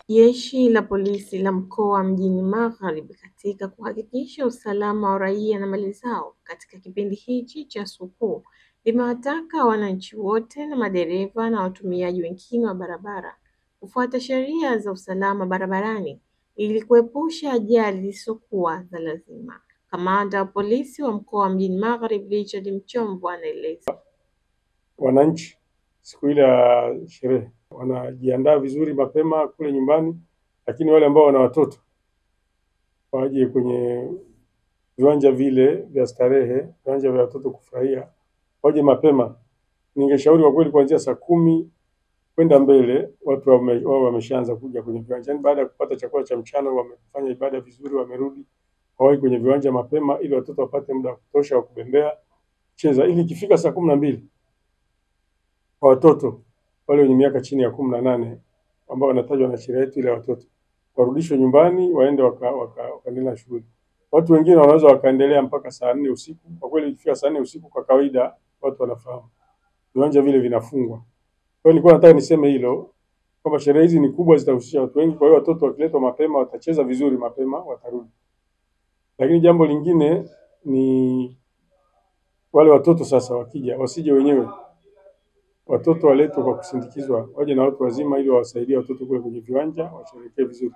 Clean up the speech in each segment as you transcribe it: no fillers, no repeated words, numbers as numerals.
Jeshi la polisi la mkoa mjini Magharibi katika kuhakikisha usalama wa raia na mali zao katika kipindi hichi cha sikukuu limewataka wananchi wote na madereva na watumiaji wengine wa barabara kufuata sheria za usalama barabarani ili kuepusha ajali zisizokuwa za lazima. Kamanda wa polisi wa mkoa mjini Magharibi Richard Mchomvu anaeleza. Wananchi siku ile ya sherehe wanajiandaa vizuri mapema kule nyumbani, lakini wale ambao wana watoto waje kwenye viwanja vile vya starehe, viwanja vya watoto kufurahia, waje mapema. Ningeshauri kwa kweli kuanzia saa 10 kwenda mbele watu wao wameshaanza kuja kwenye viwanja. Yaani baada ya kupata chakula cha mchana wamefanya ibada vizuri, wamerudi wawahi kwenye viwanja mapema ili watoto wapate muda wa kutosha wa kubembea, cheza, ili ikifika saa 12 kwa watoto wale wenye miaka chini ya 18 ambao wanatajwa na sheria yetu ile ya watoto warudishwe nyumbani waende wakaendelea na shughuli. Watu wengine wanaweza wakaendelea mpaka saa 4 usiku. Kwa kweli ikifika saa 4 usiku kwa kawaida watu wanafahamu viwanja vile vinafungwa. Kwa hiyo nilikuwa nataka niseme hilo kwamba sherehe hizi ni kubwa, zitahusisha watu wengi. Kwa hiyo watoto wakiletwa mapema watacheza vizuri mapema, watarudi. Lakini jambo lingine ni wale watoto sasa wakija wasije wenyewe. Watoto waletwe kwa kusindikizwa, waje na watu wazima ili wawasaidie watoto kule kwenye viwanja washerehekee vizuri.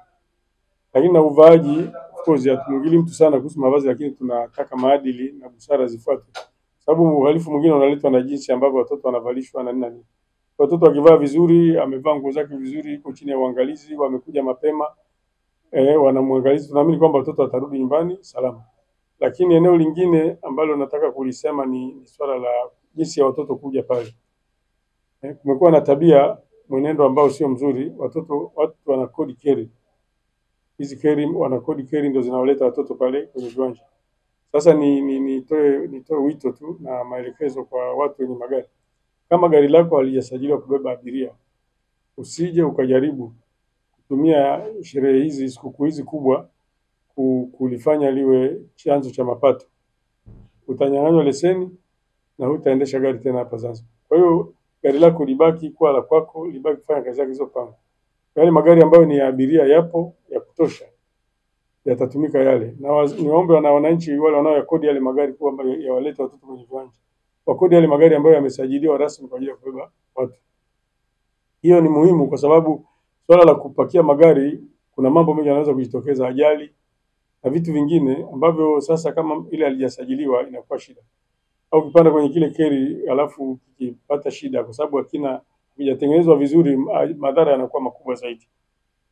Lakini na uvaaji, of course hatumwingili mtu sana kuhusu mavazi, lakini tunataka maadili na busara zifuatwe. Sababu uhalifu mwingine unaletwa na jinsi ambavyo watoto wanavalishwa na nini. Watoto wakivaa vizuri, amevaa nguo zake vizuri, yuko chini ya uangalizi, wamekuja mapema, wanamwangalizi, tunaamini kwamba watoto watarudi nyumbani salama. Lakini eneo lingine ambalo nataka kulisema ni swala la jinsi ya watoto kuja pale. Kumekuwa na tabia mwenendo ambao sio mzuri, watu wana kodi keri. Hizi keri wana kodi keri ndio zinawaleta watoto pale kwenye viwanja. Sasa nitoe wito tu na maelekezo kwa watu wenye magari. Kama gari lako halijasajiliwa kubeba abiria, usije ukajaribu kutumia sherehe hizi, sikukuu hizi kubwa kulifanya liwe chanzo cha mapato. Utanyang'anywa leseni na hutaendesha gari tena hapa Zanzibar. Kwa hiyo gari lako libaki kuwa la kwako, libaki kufanya kazi zake zilizopangwa. Yale magari ambayo ni ya abiria yapo ya kutosha, yatatumika yale. Na niombe na wananchi wale wanaoyakodi yale magari kwamba yawalete watoto kwenye viwanja, wakodi yale magari ambayo yamesajiliwa rasmi kwa ajili ya kubeba watu. Hiyo ni muhimu kwa sababu swala la kupakia magari kuna mambo mengi yanaweza kujitokeza, ajali na vitu vingine ambavyo sasa kama ile halijasajiliwa inakuwa shida. Au kipanda kwenye kile keri alafu kipata shida kwa sababu hakijatengenezwa vizuri, madhara yanakuwa makubwa zaidi.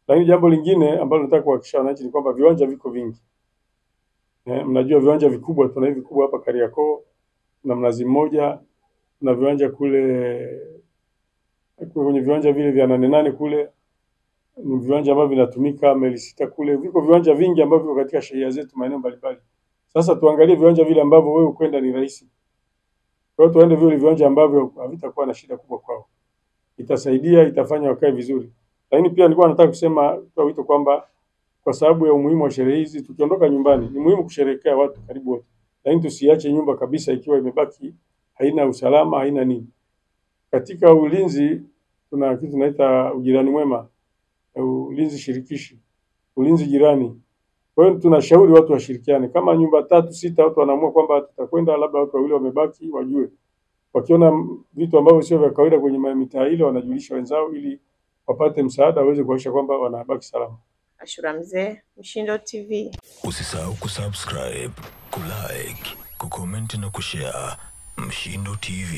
Lakini jambo lingine ambalo nataka kuhakikisha wananchi ni kwamba viwanja viko vingi. Mnajua viwanja vikubwa, tuna hivi vikubwa hapa Kariakoo na Mnazi Mmoja, na viwanja kule kwenye viwanja vile vya 8 kule ni viwanja ambavyo vinatumika Meli Sita kule. Viko viwanja vingi ambavyo viko katika sheria zetu maeneo mbalimbali. Sasa tuangalie viwanja vile ambavyo wewe kwenda ni rahisi. Kwa hiyo tuende vile viwanja ambavyo havitakuwa na shida kubwa kwao. Itasaidia, itafanya wakae vizuri. Lakini pia nilikuwa nataka kusema kwa wito kwamba kwa sababu ya umuhimu wa sherehe hizi, tukiondoka nyumbani ni muhimu kusherehekea watu karibu wote. Lakini tusiache nyumba kabisa ikiwa imebaki haina usalama, haina nini. Katika ulinzi tuna kitu tunaita ujirani mwema, ulinzi shirikishi, ulinzi jirani. Kwa hiyo tunashauri watu washirikiane. Kama nyumba 3, 6 watu wanaamua kwamba tutakwenda, labda watu wawili wamebaki, wajue. Wakiona vitu ambavyo sio vya kawaida kwenye mitaa ile wanajulisha wenzao ili wapate msaada waweze kuhakikisha kwamba wanabaki salama. Ashura Mzee, Mshindo TV. Usisahau kusubscribe, kulike, kucomment na kushare. Mshindo TV.